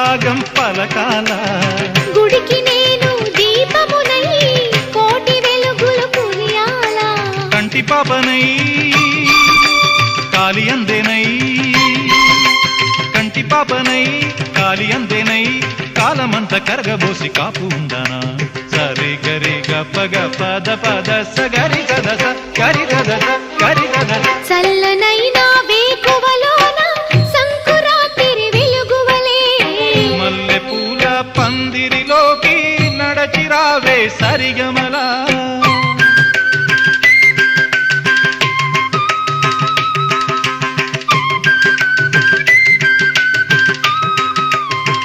రాగం పలకాల గుడికి నేను దీపమునై కోటి వెలుగులు కురియాల కంటి పాపనై కాలి అందేనై కంటి పాపనై కాలి అందేనై కాలమంత కరగబోసి కాపు ఉందానా సరి గరి గప గప ద పద స గరి గద స గరి గద స గరి గద చల్లనైనా వేకువలోన సంకురాత్రి వెలుగువలే మల్లె పూల పందిరిలోకి నడచిరావే సరిగమల